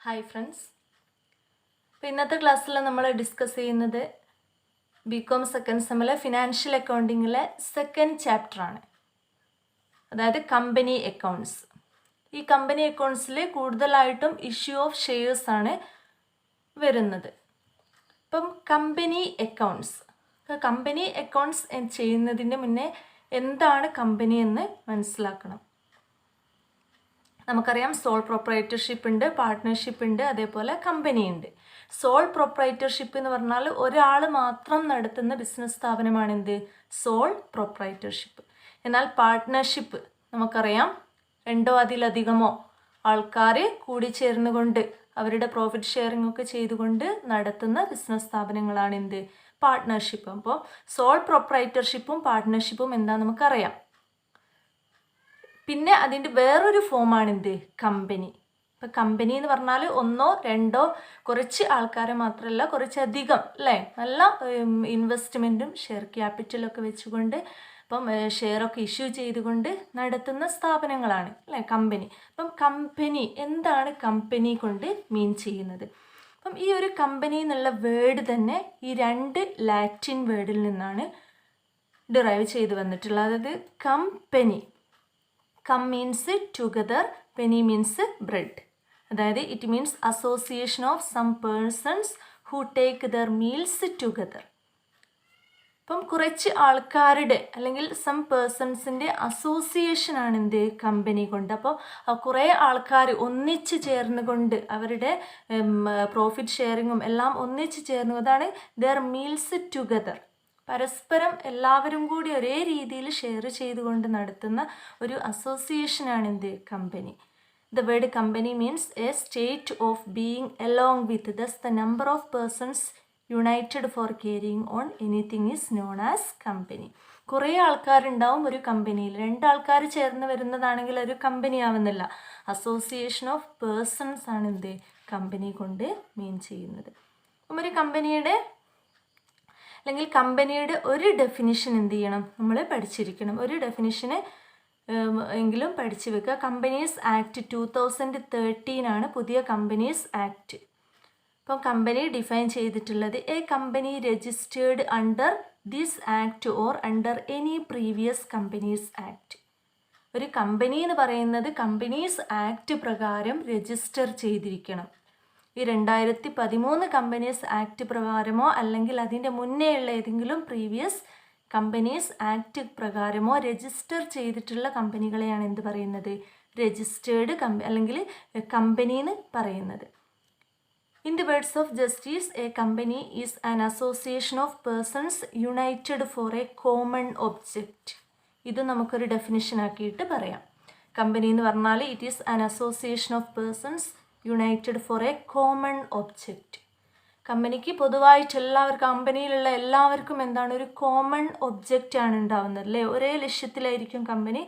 Hi friends. അപ്പോൾ ഇന്നത്തെ ക്ലാസ്സിൽ നമ്മൾ ഡിസ്കസ് ചെയ്യുന്നത് ബികോം സെക്കൻഡ് സെമ്മിലെ ഫിനാൻഷ്യൽ അക്കൗണ്ടിങ്ങിലെ സെക്കൻഡ് ചാപ്റ്ററാണ്, അതായത് കമ്പനി അക്കൗണ്ട്സ്. ഈ കമ്പനി അക്കൗണ്ട്സിൽ കൂടുതലായിട്ടും ഇഷ്യൂ ഓഫ് ഷെയർസ് ആണ് വരുന്നത്. ഇപ്പം കമ്പനി അക്കൗണ്ട്സ് ചെയ്യുന്നതിൻ്റെ മുന്നേ എന്താണ് കമ്പനി എന്ന് മനസ്സിലാക്കണം. നമുക്കറിയാം സോൾ പ്രൊപ്രൈറ്റർഷിപ്പ് ഉണ്ട്, പാർട്ട്ണർഷിപ്പ് ഉണ്ട്, അതേപോലെ കമ്പനി ഉണ്ട്. സോൾ പ്രൊപ്രൈറ്റർഷിപ്പ് എന്ന് പറഞ്ഞാൽ ഒരാൾ മാത്രം നടത്തുന്ന ബിസിനസ് സ്ഥാപനമാണ് എന്ത്? Soul proprietorship. എന്നാൽ പാർട്ട്ണർഷിപ്പ് നമുക്കറിയാം രണ്ടോ അതിലധികമോ ആൾക്കാർ കൂടിച്ചേർന്നുകൊണ്ട് അവരുടെ പ്രോഫിറ്റ് ഷെയറിംഗ് ഒക്കെ ചെയ്തുകൊണ്ട് നടത്തുന്ന ബിസിനസ് സ്ഥാപനങ്ങളാണ് എന്ത്? പാർട്ട്ണർഷിപ്പ്. അപ്പോൾ സോൾ പ്രൊപ്രൈറ്റർഷിപ്പും പാർട്ട്ണർഷിപ്പും എന്താ നമുക്കറിയാം. പിന്നെ അതിൻ്റെ വേറൊരു ഫോമാണ് എന്ത്? കമ്പനി. ഇപ്പം കമ്പനി എന്ന് പറഞ്ഞാൽ ഒന്നോ രണ്ടോ കുറച്ച് ആൾക്കാരെ മാത്രമല്ല, കുറച്ചധികം അല്ലേ, നല്ല ഇൻവെസ്റ്റ്മെൻറ്റും ഷെയർ ക്യാപിറ്റലൊക്കെ വെച്ചുകൊണ്ട് ഇപ്പം ഷെയറൊക്കെ ഇഷ്യൂ ചെയ്തുകൊണ്ട് നടത്തുന്ന സ്ഥാപനങ്ങളാണ് അല്ലേ കമ്പനി. അപ്പം കമ്പനി എന്താണ് കമ്പനി കൊണ്ട് മീൻ ചെയ്യുന്നത്? അപ്പം ഈ ഒരു കമ്പനി എന്നുള്ള വേർഡ് തന്നെ ഈ രണ്ട് ലാറ്റിൻ വേർഡിൽ നിന്നാണ് ഡിറൈവ് ചെയ്ത് വന്നിട്ടുള്ളത്. അതായത് company, com means together, panis means bread. അതായത് it means association of some persons who take their meals together. അപ്പം കുറച്ച് ആൾക്കാരുടെ അല്ലെങ്കിൽ സം പേഴ്സൺസിൻ്റെ അസോസിയേഷനാണ് എന്ത്? കമ്പനി കൊണ്ട്. അപ്പോൾ കുറേ ആൾക്കാർ ഒന്നിച്ച് ചേർന്നുകൊണ്ട് അവരുടെ പ്രോഫിറ്റ് ഷെയറിങ്ങും എല്ലാം ഒന്നിച്ച് ചേർന്നു, അതാണ് ദർ മീൽസ് ടുഗദർ. പരസ്പരം എല്ലാവരും കൂടി ഒരേ രീതിയിൽ ഷെയർ ചെയ്തുകൊണ്ട് നടത്തുന്ന ഒരു അസോസിയേഷനാണ് എന്ത്? Company. The word company means a state of being along with, thus the number of persons united for carrying on anything is known as company. കുറേ ആൾക്കാരുണ്ടാവും ഒരു കമ്പനിയിൽ. രണ്ടാൾക്കാർ ചേർന്ന് വരുന്നതാണെങ്കിൽ ഒരു കമ്പനി ആവുന്നില്ല. അസോസിയേഷൻ ഓഫ് പേഴ്സൺസ് ആണ് എന്ത്? കമ്പനി കൊണ്ട് മീൻ ചെയ്യുന്നത്. അപ്പം ഒരു കമ്പനിയുടെ അല്ലെങ്കിൽ കമ്പനിയുടെ ഒരു ഡെഫിനിഷൻ എന്ത് ചെയ്യണം? നമ്മൾ പഠിച്ചിരിക്കണം. ഒരു ഡെഫിനിഷന് എങ്കിലും പഠിച്ചു വെക്കുക. കമ്പനീസ് ആക്ട് 2013 പുതിയ കമ്പനീസ് ആക്ട്. അപ്പം കമ്പനി ഡിഫൈൻ ചെയ്തിട്ടുള്ളത് A company registered under this act or under any previous companies act. ഒരു കമ്പനി എന്ന് പറയുന്നത് കമ്പനീസ് ആക്ട് പ്രകാരം രജിസ്റ്റർ ചെയ്തിരിക്കണം. ഈ 2013 കമ്പനീസ് ആക്ട് പ്രകാരമോ അല്ലെങ്കിൽ അതിൻ്റെ മുന്നേയുള്ള ഏതെങ്കിലും പ്രീവിയസ് കമ്പനീസ് ആക്ട് പ്രകാരമോ രജിസ്റ്റർ ചെയ്തിട്ടുള്ള കമ്പനികളെയാണ് എന്ത് പറയുന്നത്? രജിസ്റ്റേർഡ് അല്ലെങ്കിൽ കമ്പനി എന്ന് പറയുന്നത്. In the words of justice, a company is an association of persons united for a common object. ഇത് നമുക്കൊരു ഡെഫിനിഷൻ ആക്കിയിട്ട് പറയാം. കമ്പനി എന്ന് പറഞ്ഞാൽ it is an association of persons united for a common object. കമ്പനിക്ക് പൊതുവായിട്ട് കമ്പനിയിലുള്ള എല്ലാവർക്കും എന്താണ്? ഒരു കോമൺ ഒബ്ജക്റ്റ് ആണ് ഉണ്ടാവുന്നത് അല്ലേ? ഒരേ ലക്ഷ്യത്തിലായിരിക്കും കമ്പനി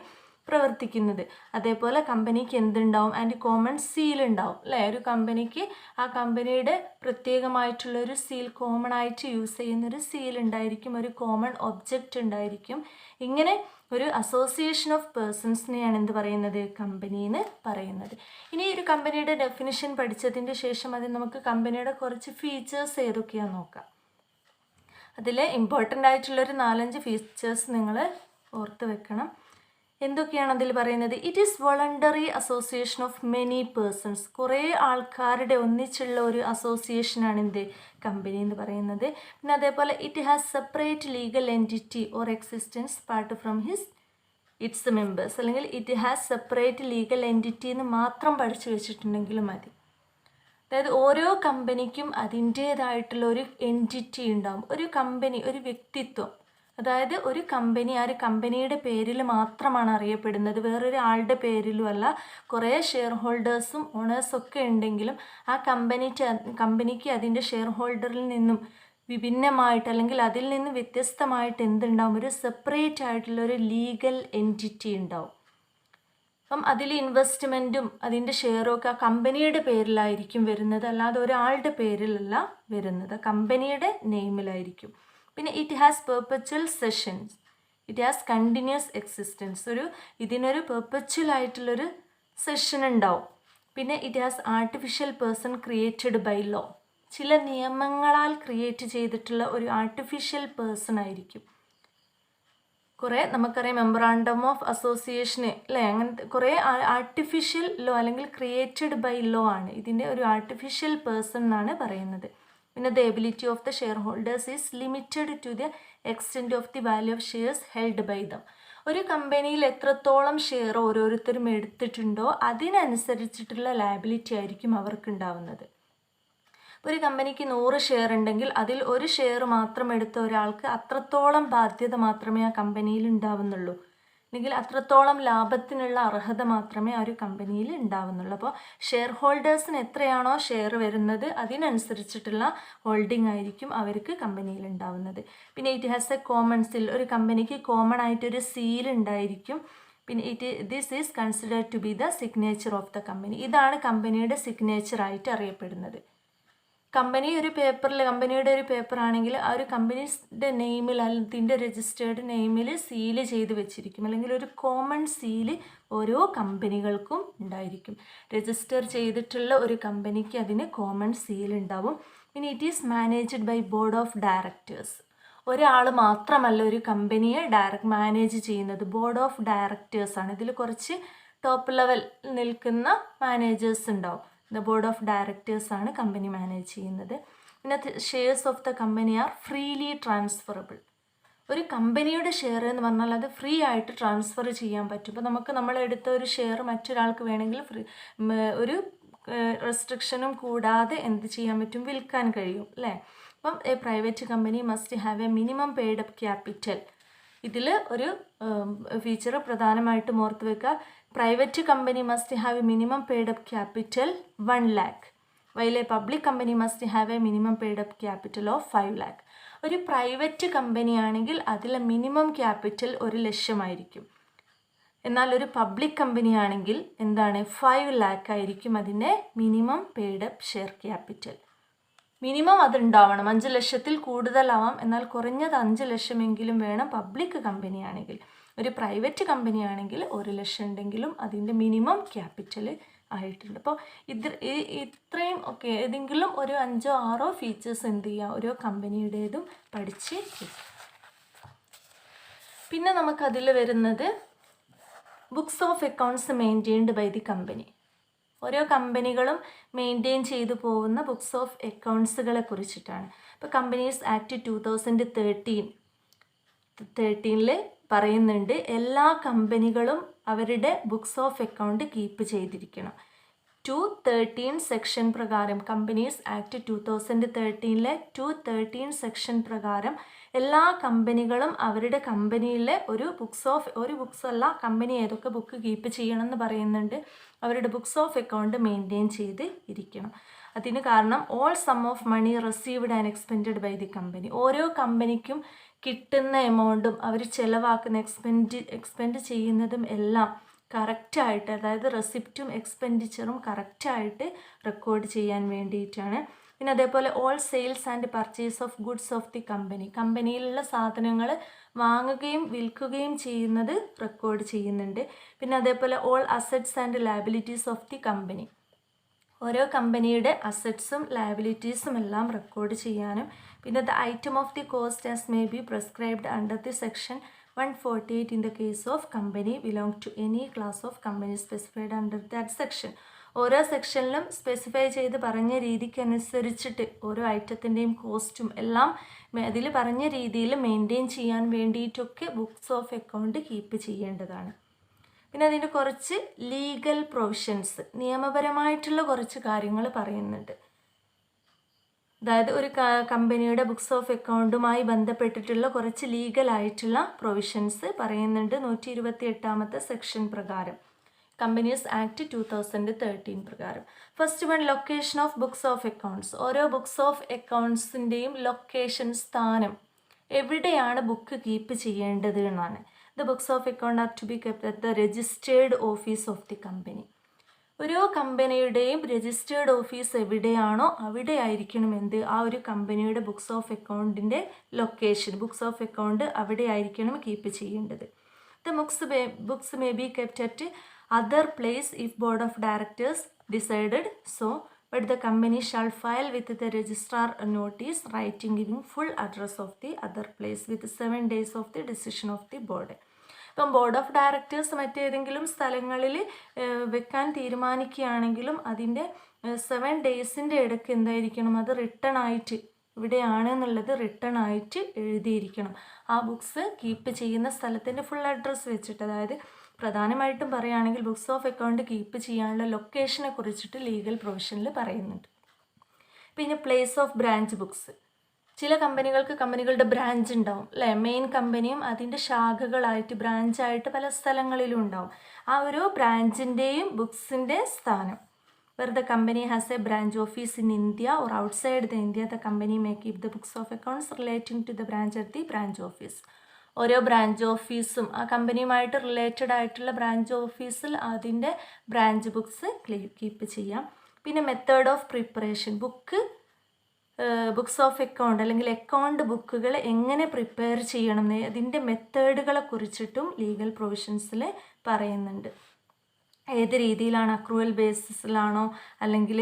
പ്രവർത്തിക്കുന്നത്. അതേപോലെ കമ്പനിക്ക് എന്തുണ്ടാവും? ആൻഡ് കോമൺ സീൽ ഉണ്ടാവും അല്ലേ? ഒരു കമ്പനിക്ക് ആ കമ്പനിയുടെ പ്രത്യേകമായിട്ടുള്ളൊരു സീൽ, കോമൺ ആയിട്ട് യൂസ് ചെയ്യുന്നൊരു സീൽ ഉണ്ടായിരിക്കും, ഒരു കോമൺ ഒബ്ജക്റ്റ് ഉണ്ടായിരിക്കും. ഇങ്ങനെ ഒരു അസോസിയേഷൻ ഓഫ് പേഴ്സൺസിനെയാണ് എന്ത് പറയുന്നത്? കമ്പനി എന്ന് പറയുന്നത്. ഇനി ഒരു കമ്പനിയുടെ ഡെഫിനിഷൻ പഠിച്ചതിൻ്റെ ശേഷം അത് നമുക്ക് കമ്പനിയുടെ കുറച്ച് ഫീച്ചേഴ്സ് ഏതൊക്കെയാണെന്ന് നോക്കാം. അതിൽ ഇമ്പോർട്ടൻ്റ് ആയിട്ടുള്ളൊരു 4-5 ഫീച്ചേഴ്സ് നിങ്ങൾ ഓർത്ത് വെക്കണം. എന്തൊക്കെയാണ് അതിൽ പറയുന്നത്? It is voluntary association of many persons. കുറേ ആൾക്കാരുടെ ഒന്നിച്ചുള്ള ഒരു അസോസിയേഷനാണ് എന്ത്? കമ്പനി എന്ന് പറയുന്നത്. പിന്നെ അതേപോലെ it has separate legal entity or existence part from its members. അല്ലെങ്കിൽ it has separate legal entity എന്ന് മാത്രം പഠിച്ചു വെച്ചിട്ടുണ്ടെങ്കിലും മതി. അതായത് ഓരോ കമ്പനിക്കും അതിൻ്റേതായിട്ടുള്ള ഒരു എൻറ്റിറ്റി ഉണ്ടാകും. ഒരു കമ്പനി, ഒരു വ്യക്തിത്വം, അതായത് ഒരു കമ്പനി ആ ഒരു കമ്പനിയുടെ പേരിൽ മാത്രമാണ് അറിയപ്പെടുന്നത്, വേറൊരു ആളുടെ പേരിലും അല്ല. കുറേ ഷെയർ ഹോൾഡേഴ്സും ഓണേഴ്സൊക്കെ ഉണ്ടെങ്കിലും ആ കമ്പനിക്ക് അതിൻ്റെ ഷെയർ ഹോൾഡറിൽ നിന്നും വിഭിന്നമായിട്ട് അല്ലെങ്കിൽ അതിൽ നിന്ന് വ്യത്യസ്തമായിട്ട് എന്തുണ്ടാവും? ഒരു സെപ്പറേറ്റ് ആയിട്ടുള്ളൊരു ലീഗൽ എൻറ്റിറ്റി ഉണ്ടാവും. അപ്പം അതിൽ ഇൻവെസ്റ്റ്മെൻറ്റും അതിൻ്റെ ഷെയറും ഒക്കെ ആ കമ്പനിയുടെ പേരിലായിരിക്കും വരുന്നത്, അല്ലാതെ ഒരാളുടെ പേരിലല്ല വരുന്നത്, കമ്പനിയുടെ നെയിമിലായിരിക്കും. പിന്നെ it has perpetual sessions, it has continuous existence. ഇതിനൊരു പെർപ്പച്വൽ ആയിട്ടുള്ളൊരു സെഷൻ ഉണ്ടാവും. പിന്നെ it has artificial person created by law. ചില നിയമങ്ങളാൽ ക്രിയേറ്റ് ചെയ്തിട്ടുള്ള ഒരു ആർട്ടിഫിഷ്യൽ പേഴ്സൺ ആയിരിക്കും. കുറേ നമുക്കറിയാം മെമ്മറാണ്ടം ഓഫ് അസോസിയേഷന് അല്ലേ, അങ്ങനത്തെ കുറേ ആർട്ടിഫിഷ്യൽ ലോ അല്ലെങ്കിൽ ക്രിയേറ്റഡ് ബൈ ലോ ആണ്. ഇതിൻ്റെ ഒരു ആർട്ടിഫിഷ്യൽ പേഴ്സൺ എന്നാണ് പറയുന്നത്. പിന്നെ the ability of the shareholders is limited to the extent of the value of shares held by them. ഒരു കമ്പനിയിൽ എത്രത്തോളം ഷെയർ ഓരോരുത്തരും എടുത്തിട്ടുണ്ടോ അതിനനുസരിച്ചിട്ടുള്ള ലയബിലിറ്റി ആയിരിക്കും അവർക്ക് ഉണ്ടാവുന്നത്. ഒരു കമ്പനിക്ക് 100 ഷെയർ ഉണ്ടെങ്കിൽ അതിൽ ഒരു ഷെയർ മാത്രം എടുത്ത ഒരാൾക്ക് അത്രത്തോളം ബാധ്യത മാത്രമേ ആ കമ്പനിയിൽ ഉണ്ടാവുന്നുള്ളൂ, അല്ലെങ്കിൽ അത്രത്തോളം ലാഭത്തിനുള്ള അർഹത മാത്രമേ ആ ഒരു കമ്പനിയിൽ ഉണ്ടാവുന്നുള്ളൂ. അപ്പോൾ ഷെയർ ഹോൾഡേഴ്സിന് എത്രയാണോ ഷെയർ വരുന്നത് അതിനനുസരിച്ചിട്ടുള്ള ഹോൾഡിംഗ് ആയിരിക്കും അവർക്ക് കമ്പനിയിൽ ഉണ്ടാവുന്നത്. പിന്നെ it has a common seal. ഒരു കമ്പനിക്ക് കോമൺ ആയിട്ടൊരു സീൽ ഉണ്ടായിരിക്കും. പിന്നെ this is considered to be the signature of the company. ഇതാണ് കമ്പനിയുടെ സിഗ്നേച്ചർ ആയിട്ട് അറിയപ്പെടുന്നത്. കമ്പനിയുടെ ഒരു പേപ്പർ ആണെങ്കിൽ ആ ഒരു കമ്പനീൻ്റെ നെയിമിൽ അതിൻ്റെ രജിസ്റ്റേർഡ് നെയിമിൽ സീല് ചെയ്ത് വെച്ചിരിക്കും, അല്ലെങ്കിൽ ഒരു കോമൺ സീല് ഓരോ കമ്പനികൾക്കും ഉണ്ടായിരിക്കും. രജിസ്റ്റർ ചെയ്തിട്ടുള്ള ഒരു കമ്പനിക്ക് അതിന് കോമൺ സീൽ ഉണ്ടാവും. പിന്നെ it is managed by board of directors. ഒരാൾ മാത്രമല്ല ഒരു കമ്പനിയെ മാനേജ് ചെയ്യുന്നത്, ബോർഡ് ഓഫ് ഡയറക്ടേഴ്സാണ്. ഇതിൽ കുറച്ച് ടോപ്പ് ലെവൽ നിൽക്കുന്ന മാനേജേഴ്സ് ഉണ്ടാവും. ദ ബോർഡ് ഓഫ് ഡയറക്ടേഴ്സാണ് കമ്പനി മാനേജ് ചെയ്യുന്നത്. പിന്നെ shares of the company are freely transferable. ഒരു കമ്പനിയുടെ ഷെയർ എന്ന് പറഞ്ഞാൽ അത് ഫ്രീ ആയിട്ട് ട്രാൻസ്ഫർ ചെയ്യാൻ പറ്റും. ഇപ്പോൾ നമ്മൾ എടുത്ത ഒരു ഷെയർ മറ്റൊരാൾക്ക് വേണമെങ്കിൽ ഒരു റെസ്ട്രിക്ഷനും കൂടാതെ എന്ത് ചെയ്യാൻ പറ്റും, വിൽക്കാൻ കഴിയും അല്ലേ. അപ്പം A private company must have A minimum paid up capital. ഇതിൽ ഒരു ഫീച്ചർ പ്രധാനമായിട്ടും ഓർത്ത് വെക്കുക. Private company must have A minimum paid up capital 1 lakh, while A public company must have A minimum paid up capital of 5 lakh. ഒരു private company ആണെങ്കിൽ അതിലെ minimum capital 1 ലക്ഷമായിരിക്കും. എന്നാൽ ഒരു പബ്ലിക് കമ്പനി ആണെങ്കിൽ എന്താണ്, 5 lakh ആയിരിക്കും അതിൻ്റെ minimum paid up share capital. Minimum അതുണ്ടാവണം. 5 ലക്ഷത്തിൽ കൂടുതലാവാം, എന്നാൽ കുറഞ്ഞത് 5 ലക്ഷമെങ്കിലും വേണം പബ്ലിക് കമ്പനിയാണെങ്കിൽ. ഒരു പ്രൈവറ്റ് കമ്പനിയാണെങ്കിൽ 1 ലക്ഷം ഉണ്ടെങ്കിലും അതിൻ്റെ മിനിമം ക്യാപിറ്റൽ ആയിട്ടുണ്ട്. അപ്പോൾ ഇത്രയും ഒക്കെ ഏതെങ്കിലും ഒരു 5 or 6 ഫീച്ചേഴ്സ് എന്ത് ചെയ്യുക, ഓരോ കമ്പനിയുടേതും പഠിച്ച് വയ്ക്കുക. പിന്നെ നമുക്കതിൽ വരുന്നത് books of accounts maintained by the company. ഓരോ കമ്പനികളും മെയിൻറ്റെയിൻ ചെയ്തു പോകുന്ന ബുക്സ് ഓഫ് അക്കൗണ്ട്സുകളെ കുറിച്ചിട്ടാണ്. ഇപ്പോൾ കമ്പനീസ് ആക്ട് 2013 പറയുന്നുണ്ട് എല്ലാ കമ്പനികളും അവരുടെ ബുക്സ് ഓഫ് അക്കൗണ്ട് കീപ്പ് ചെയ്തിരിക്കണം. 213 സെക്ഷൻ പ്രകാരം, കമ്പനീസ് ആക്ട് 2013 213 സെക്ഷൻ പ്രകാരം എല്ലാ കമ്പനികളും അവരുടെ കമ്പനിയിലെ ഒരു ബുക്സ് അല്ല, കമ്പനി ഏതൊക്കെ ബുക്ക് കീപ്പ് ചെയ്യണം എന്ന് പറയുന്നുണ്ട്. അവരുടെ ബുക്സ് ഓഫ് അക്കൗണ്ട് മെയിൻറ്റെയിൻ ചെയ്ത് ഇരിക്കണം. അതിന് കാരണം all sum of money received and expended by the company. ഓരോ കമ്പനിക്കും കിട്ടുന്ന എമൗണ്ടും അവർ ചിലവാക്കുന്ന എക്സ്പെൻഡ് ചെയ്യുന്നതും എല്ലാം കറക്റ്റായിട്ട്, അതായത് റെസിപ്റ്റും എക്സ്പെൻഡിച്ചറും കറക്റ്റായിട്ട് റെക്കോർഡ് ചെയ്യാൻ വേണ്ടിയിട്ടാണ്. പിന്നെ അതേപോലെ all sales and purchase of goods of the company, കമ്പനിയിലുള്ള സാധനങ്ങൾ വാങ്ങുകയും വിൽക്കുകയും ചെയ്യുന്നത് റെക്കോർഡ് ചെയ്യുന്നുണ്ട്. പിന്നെ അതേപോലെ all assets and liabilities of the company, ഓരോ കമ്പനിയുടെ അസറ്റ്സും ലയബിലിറ്റീസും എല്ലാം റെക്കോർഡ് ചെയ്യാനും. പിന്നെ the item of the cost as may be prescribed under the section 148 in the case of company belong to any class of company specified under that section. ഓരോ സെക്ഷനിലും specify ചെയ്ത് പറഞ്ഞ രീതിക്കനുസരിച്ചിട്ട് ഓരോ ഐറ്റത്തിൻ്റെയും കോസ്റ്റും എല്ലാം അതിൽ പറഞ്ഞ രീതിയിൽ മെയിൻറ്റെയിൻ ചെയ്യാൻ വേണ്ടിയിട്ടൊക്കെ ബുക്സ് ഓഫ് അക്കൗണ്ട് കീപ്പ് ചെയ്യേണ്ടതാണ്. പിന്നെ അതിൻ്റെ കുറച്ച് ലീഗൽ പ്രൊവിഷൻസ്, നിയമപരമായിട്ടുള്ള കുറച്ച് കാര്യങ്ങൾ പറയുന്നുണ്ട്. അതായത് ഒരു കമ്പനിയുടെ ബുക്സ് ഓഫ് അക്കൗണ്ടുമായി ബന്ധപ്പെട്ടിട്ടുള്ള കുറച്ച് ലീഗലായിട്ടുള്ള പ്രൊവിഷൻസ് പറയുന്നുണ്ട് 128ാമത്തെ സെക്ഷൻ പ്രകാരം, കമ്പനീസ് ആക്ട് 2013 പ്രകാരം. First one, location of books of accounts. ഓരോ ബുക്സ് ഓഫ് അക്കൗണ്ട്സിൻ്റെയും ലൊക്കേഷൻ, സ്ഥാനം, എവിടെയാണ് ബുക്ക് കീപ്പ് ചെയ്യേണ്ടത് എന്നാണ്. The books of account are to be kept at the registered office of the company. ഓരോ കമ്പനിയുടെയും രജിസ്റ്റേർഡ് ഓഫീസ് എവിടെയാണോ അവിടെ ആയിരിക്കണം ആ ഒരു കമ്പനിയുടെ ബുക്സ് ഓഫ് അക്കൗണ്ടിൻ്റെ ലൊക്കേഷൻ, ബുക്സ് ഓഫ് അക്കൗണ്ട് അവിടെ ആയിരിക്കണം കീപ്പ് ചെയ്യേണ്ടത്. The books may be kept at other place if board of directors decided so, but the company shall file with the registrar a notice writing giving full address of the other place with 7 days of the decision of the board. ഇപ്പം board of directors മറ്റേതെങ്കിലും സ്ഥലങ്ങളിൽ വെക്കാൻ തീരുമാനിക്കുകയാണെങ്കിലും അതിൻ്റെ 7 ഡേയ്സിൻ്റെ ഇടയ്ക്ക് എന്തായിരിക്കണം, അത് return ആയിട്ട് ഇവിടെയാണ് എന്നുള്ളത് റിട്ടേൺ ആയിട്ട് എഴുതിയിരിക്കണം. ആ ബുക്സ് കീപ്പ് ചെയ്യുന്ന സ്ഥലത്തിൻ്റെ ഫുൾ അഡ്രസ്സ് വെച്ചിട്ട്. അതായത് പ്രധാനമായിട്ടും പറയുകയാണെങ്കിൽ ബുക്സ് ഓഫ് അക്കൗണ്ട് കീപ്പ് ചെയ്യാനുള്ള ലൊക്കേഷനെ കുറിച്ചിട്ട് ലീഗൽ പ്രൊവിഷനിൽ പറയുന്നുണ്ട്. പിന്നെ പ്ലേസ് ഓഫ് ബ്രാഞ്ച് ബുക്സ്. ചില കമ്പനികളുടെ ബ്രാഞ്ച് ഉണ്ടാവും അല്ലേ, മെയിൻ കമ്പനിയും അതിൻ്റെ ശാഖകളായിട്ട് ബ്രാഞ്ചായിട്ട് പല സ്ഥലങ്ങളിലും ഉണ്ടാവും. ആ ഒരു ബ്രാഞ്ചിൻ്റെയും ബുക്സിൻ്റെ സ്ഥാനം. where the company has a branch office in India or outside the India, the company may keep the books of accounts relating to the branch at the branch office. ഓരോ ബ്രാഞ്ച് ഓഫീസും ആ കമ്പനിയുമായിട്ട് റിലേറ്റഡ് ആയിട്ടുള്ള branch ഓഫീസിൽ അതിൻ്റെ branch books keep ചെയ്യാം. പിന്നെ method of preparation. Books of account അല്ലെങ്കിൽ account ബുക്കുകൾ എങ്ങനെ പ്രിപ്പയർ ചെയ്യണം, അതിൻ്റെ മെത്തേഡുകളെ കുറിച്ചിട്ടും ലീഗൽ പ്രൊവിഷൻസിൽ പറയുന്നുണ്ട്. ഏത് രീതിയിലാണ്, അക്രൂവൽ ബേസിസിലാണോ അല്ലെങ്കിൽ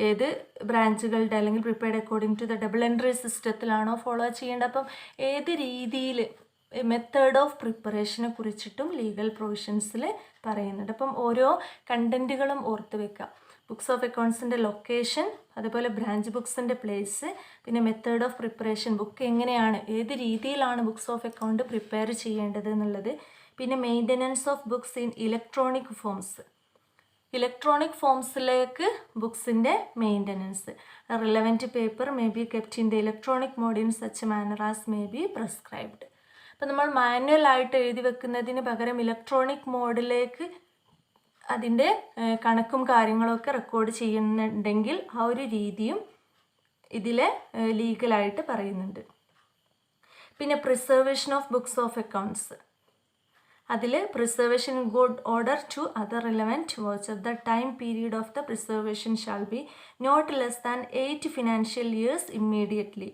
ഏത് ബ്രാഞ്ചുകളുടെ അല്ലെങ്കിൽ prepared according to the double entry സിസ്റ്റത്തിലാണോ ഫോളോ ചെയ്യേണ്ടത്. അപ്പം ഏത് രീതിയിൽ മെത്തേഡ് ഓഫ് പ്രിപ്പറേഷനെ കുറിച്ചിട്ടും ലീഗൽ പ്രൊവിഷൻസിൽ പറയുന്നുണ്ട്. അപ്പം ഓരോ കണ്ടൻറ്റുകളും ഓർത്ത് വെക്കുക. ബുക്സ് ഓഫ് അക്കൗണ്ട്സിൻ്റെ ലൊക്കേഷൻ, അതുപോലെ ബ്രാഞ്ച് ബുക്സിൻ്റെ പ്ലേസ്, പിന്നെ മെത്തേഡ് ഓഫ് പ്രിപ്പറേഷൻ, ബുക്ക് എങ്ങനെയാണ് ഏത് രീതിയിലാണ് ബുക്സ് ഓഫ് അക്കൗണ്ട് പ്രിപ്പയർ ചെയ്യേണ്ടത് എന്നുള്ളത്. പിന്നെ maintenance of books in electronic forms. Electronic ഫോംസിലേക്ക് ബുക്സിൻ്റെ maintenance. Relevant paper may be kept in the electronic mode in such manner as may be prescribed. അപ്പോൾ നമ്മൾ മാനുവലായിട്ട് എഴുതി വെക്കുന്നതിന് പകരം ഇലക്ട്രോണിക് മോഡിലേക്ക് അതിൻ്റെ കണക്കും കാര്യങ്ങളൊക്കെ റെക്കോർഡ് ചെയ്യുന്നുണ്ടെങ്കിൽ ആ ഒരു രീതിയും ഇതിൽ ലീഗലായിട്ട് പറയുന്നുണ്ട്. പിന്നെ preservation of books of accounts. അതിൽ preservation in good order together relevant voucher. The time period of the preservation shall be not less than 8 financial years immediately.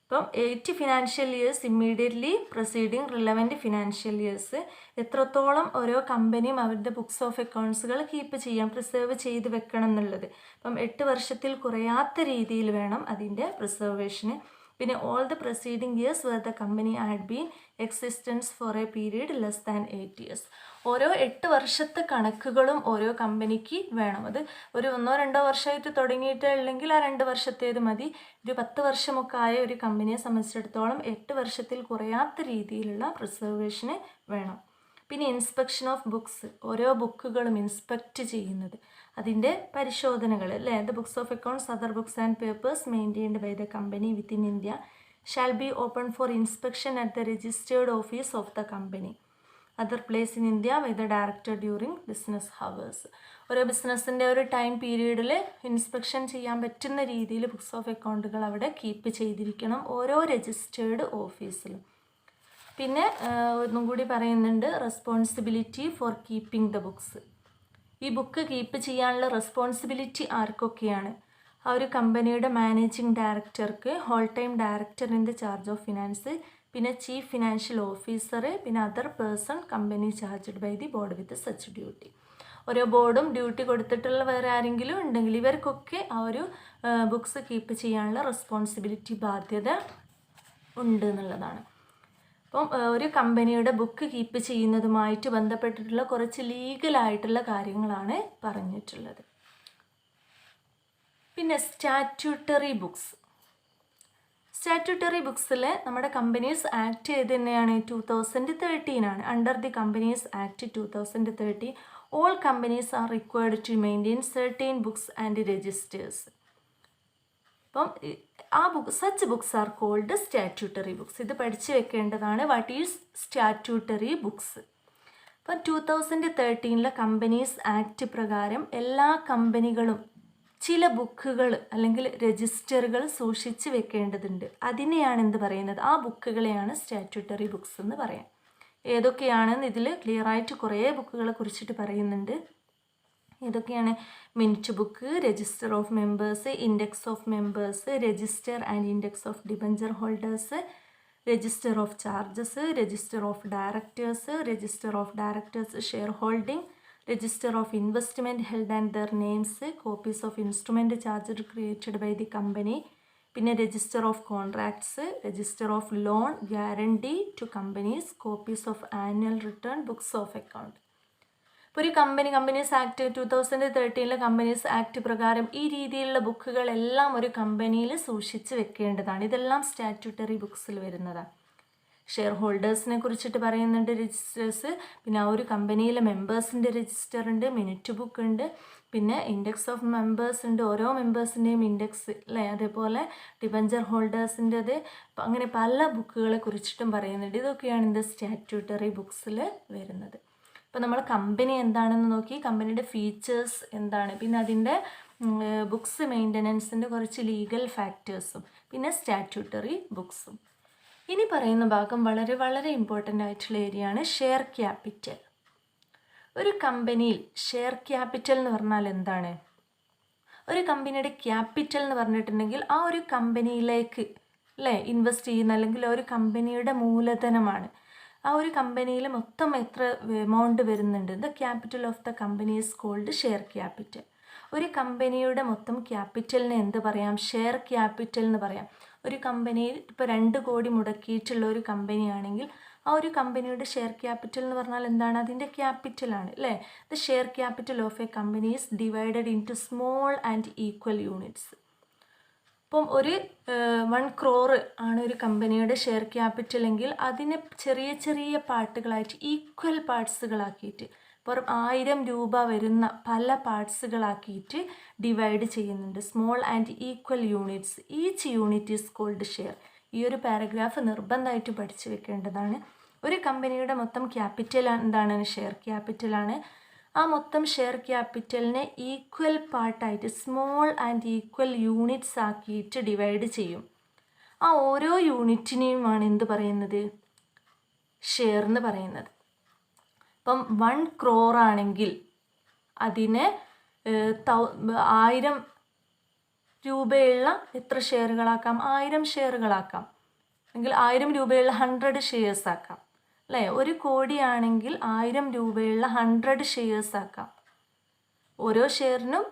ഇപ്പം 8 financial years immediately proceeding relevant financial years. എത്രത്തോളം ഓരോ കമ്പനിയും അവരുടെ books of അക്കൗണ്ട്സുകൾ keep ചെയ്യാൻ preserve ചെയ്ത് വെക്കണം എന്നുള്ളത്. അപ്പം 8 വർഷത്തിൽ കുറയാത്ത രീതിയിൽ വേണം അതിൻ്റെ പ്രിസർവേഷന്. പിന്നെ all the proceeding years were the company had been existence for a period less than 8 years. ഓരോ 8 വർഷത്തെ കണക്കുകളും ഓരോ കമ്പനിക്ക് വേണം. അത് ഒരു 1-2 വർഷമായിട്ട് തുടങ്ങിയിട്ടുണ്ടെങ്കിൽ ആ 2 വർഷത്തേത് മതി. ഒരു 10 വർഷമൊക്കെ ആയ ഒരു കമ്പനിയെ സംബന്ധിച്ചിടത്തോളം 8 വർഷത്തിൽ കുറയാത്ത രീതിയിലുള്ള പ്രിസർവേഷന് വേണം. പിന്നെ ഇൻസ്പെക്ഷൻ ഓഫ് ബുക്സ്. ഓരോ ബുക്കുകളും ഇൻസ്പെക്റ്റ് ചെയ്യുന്നത്, അതിൻ്റെ പരിശോധനകൾ അല്ലേ. The books of accounts, other books and papers maintained by the company within India shall be open for inspection at the registered office of the company other place in India by the director during business hours. ഓരോ ബിസിനസ്സിൻ്റെ ഒരു time പീരീഡിൽ inspection ചെയ്യാൻ പറ്റുന്ന രീതിയിൽ books of അക്കൗണ്ടുകൾ അവിടെ keep ചെയ്തിരിക്കണം ഓരോ രജിസ്റ്റേർഡ് ഓഫീസിലും. പിന്നെ ഒന്നും കൂടി പറയുന്നുണ്ട്, responsibility for keeping the books. ഈ ബുക്ക് കീപ്പ് ചെയ്യാനുള്ള റെസ്പോൺസിബിലിറ്റി ആർക്കൊക്കെയാണ്? ആ ഒരു കമ്പനിയുടെ മാനേജിങ് ഡയറക്ടർക്ക്, whole time director in the charge of finance, പിന്നെ ചീഫ് ഫിനാൻഷ്യൽ ഓഫീസർ, പിന്നെ other person company charged by the board with such duty. ഓരോ ബോർഡും ഡ്യൂട്ടി കൊടുത്തിട്ടുള്ള വേറെ ആരെങ്കിലും ഉണ്ടെങ്കിൽ ഇവർക്കൊക്കെ ആ ഒരു ബുക്സ് കീപ്പ് ചെയ്യാനുള്ള റെസ്പോൺസിബിലിറ്റി ബാധ്യത ഉണ്ട് എന്നുള്ളതാണ്. അപ്പം ഒരു കമ്പനിയുടെ ബുക്ക് കീപ്പ് ചെയ്യുന്നതുമായിട്ട് ബന്ധപ്പെട്ടിട്ടുള്ള കുറച്ച് ലീഗലായിട്ടുള്ള കാര്യങ്ങളാണ് പറഞ്ഞിട്ടുള്ളത്. പിന്നെ സ്റ്റാറ്റ്യൂട്ടറി ബുക്സ്. സ്റ്റാറ്റ്യൂട്ടറി ബുക്സിൽ നമ്മുടെ കമ്പനീസ് ആക്ട് ചെയ്ത് തന്നെയാണ് 2013 ആണ്. Under the companies act 2013 all companies are required to maintain certain books and registers. അപ്പം ആ such books are called statutory books. ഇത് പഠിച്ചു വെക്കേണ്ടതാണ്. What is statutory books? അപ്പം 2013 കമ്പനീസ് ആക്ട് പ്രകാരം എല്ലാ കമ്പനികളും ചില ബുക്കുകൾ അല്ലെങ്കിൽ രജിസ്റ്ററുകൾ സൂക്ഷിച്ച് വെക്കേണ്ടതുണ്ട്. അതിനെയാണ് എന്ത് പറയുന്നത്? ആ ബുക്കുകളെയാണ് സ്റ്റാറ്റ്യൂട്ടറി ബുക്സ് എന്ന് പറയാം. ഏതൊക്കെയാണെന്ന് ഇതിൽ ക്ലിയറായിട്ട് കുറേ ബുക്കുകളെ കുറിച്ചിട്ട് പറയുന്നുണ്ട്. ഏതൊക്കെയാണ്? Minute book, register of members, index of members, register and index of debenture holders, register of charges, register of directors, register of directors shareholding, register of investment held and their names, copies of instrument charged created by the company, പിന്നെ register of contracts, register of loan guarantee to companies, copies of annual return, books of account. ഇപ്പോൾ ഒരു companies act 2013 companies act പ്രകാരം ഈ രീതിയിലുള്ള ബുക്കുകളെല്ലാം ഒരു കമ്പനിയിൽ സൂക്ഷിച്ച് വെക്കേണ്ടതാണ്. ഇതെല്ലാം സ്റ്റാറ്റ്യൂട്ടറി ബുക്സിൽ വരുന്നതാണ്. ഷെയർ ഹോൾഡേഴ്സിനെ കുറിച്ചിട്ട് പറയുന്നുണ്ട് രജിസ്റ്റേഴ്സ്, പിന്നെ ആ ഒരു കമ്പനിയിലെ മെമ്പേഴ്സിൻ്റെ രജിസ്റ്റർ ഉണ്ട്, മിനിറ്റ് ബുക്ക് ഉണ്ട്, പിന്നെ ഇൻഡെക്സ് ഓഫ് മെമ്പേഴ്സ് ഉണ്ട്, ഓരോ മെമ്പേഴ്സിൻ്റെയും ഇൻഡെക്സ് അല്ലേ, അതേപോലെ ഡിബഞ്ചർ ഹോൾഡേഴ്സിൻ്റെത്, അങ്ങനെ പല ബുക്കുകളെ കുറിച്ചിട്ടും പറയുന്നുണ്ട്. ഇതൊക്കെയാണ് ഇതിൻ്റെ സ്റ്റാറ്റ്യൂട്ടറി ബുക്സിൽ വരുന്നത്. അപ്പോൾ നമ്മൾ കമ്പനി എന്താണെന്ന് നോക്കി, കമ്പനിയുടെ ഫീച്ചേഴ്സ് എന്താണ്, പിന്നെ അതിൻ്റെ ബുക്സ് മെയിൻ്റനൻസിൻ്റെ കുറച്ച് ലീഗൽ ഫാക്ടേഴ്സും, പിന്നെ സ്റ്റാറ്റ്യൂട്ടറി ബുക്സും. ഇനി പറയുന്ന ഭാഗം വളരെ വളരെ ഇമ്പോർട്ടൻ്റ് ആയിട്ടുള്ള ഏരിയയാണ് ഷെയർ ക്യാപിറ്റൽ. ഒരു കമ്പനിയിൽ ഷെയർ ക്യാപിറ്റൽ എന്ന് പറഞ്ഞാൽ എന്താണ്? ഒരു കമ്പനിയുടെ ക്യാപിറ്റൽ എന്ന് പറഞ്ഞിട്ടുണ്ടെങ്കിൽ ആ ഒരു കമ്പനിയിലേക്ക് അല്ലേ ഇൻവെസ്റ്റ് ചെയ്യുന്ന, അല്ലെങ്കിൽ ഒരു കമ്പനിയുടെ മൂലധനമാണ്. ആ ഒരു കമ്പനിയിൽ മൊത്തം എത്ര എമൗണ്ട് വരുന്നുണ്ട്, the capital of the company is called share capital. ഒരു കമ്പനിയുടെ മൊത്തം ക്യാപിറ്റലിന് എന്ത് പറയാം? ഷെയർ ക്യാപിറ്റൽ എന്ന് പറയാം. ഒരു കമ്പനിയിൽ ഇപ്പോൾ 2 കോടി മുടക്കിയിട്ടുള്ള ഒരു കമ്പനിയാണെങ്കിൽ ആ ഒരു കമ്പനിയുടെ ഷെയർ ക്യാപിറ്റൽ എന്ന് പറഞ്ഞാൽ എന്താണ്? അതിൻ്റെ ക്യാപിറ്റലാണ് അല്ലേ. The share capital of a company is divided into small and equal units. ഇപ്പം ഒരു 1 crore ആണ് ഒരു കമ്പനിയുടെ ഷെയർ ക്യാപിറ്റൽ എങ്കിൽ അതിനെ ചെറിയ ചെറിയ പാർട്ടുകളായിട്ട് ഈക്വൽ പാർട്സുകളാക്കിയിട്ട്, ഇപ്പോൾ 1000 രൂപ വരുന്ന പല പാർട്സുകളാക്കിയിട്ട് ഡിവൈഡ് ചെയ്യുന്നുണ്ട്. Small and equal units, each unit is called share. ഈ ഒരു പാരഗ്രാഫ് നിർബന്ധമായിട്ട് പഠിച്ചു വെക്കേണ്ടതാണ്. ഒരു കമ്പനിയുടെ മൊത്തം ക്യാപിറ്റൽ എന്താണ്? ഷെയർ ക്യാപിറ്റലാണ്. ആ മൊത്തം ഷെയർ ക്യാപിറ്റലിനെ ഈക്വൽ പാർട്ടായിട്ട് സ്മോൾ ആൻഡ് ഈക്വൽ യൂണിറ്റ്സ് ആക്കിയിട്ട് ഡിവൈഡ് ചെയ്യും. ആ ഓരോ യൂണിറ്റിനെയുമാണ് എന്ത് പറയുന്നത്? ഷെയർ എന്ന് പറയുന്നത്. ഇപ്പം 1 crore ആണെങ്കിൽ അതിനെ 1000 രൂപയുള്ള എത്ര ഷെയറുകളാക്കാം? 1000 ഷെയറുകളാക്കാം. അല്ലെങ്കിൽ 1000 രൂപയുള്ള 100 ഷെയർസ് ആക്കാം അല്ലേ. 1 കോടിയാണെങ്കിൽ 1000 രൂപയുള്ള 100 ഷെയർസ് ആക്കാം. ഓരോ ഷെയറിനും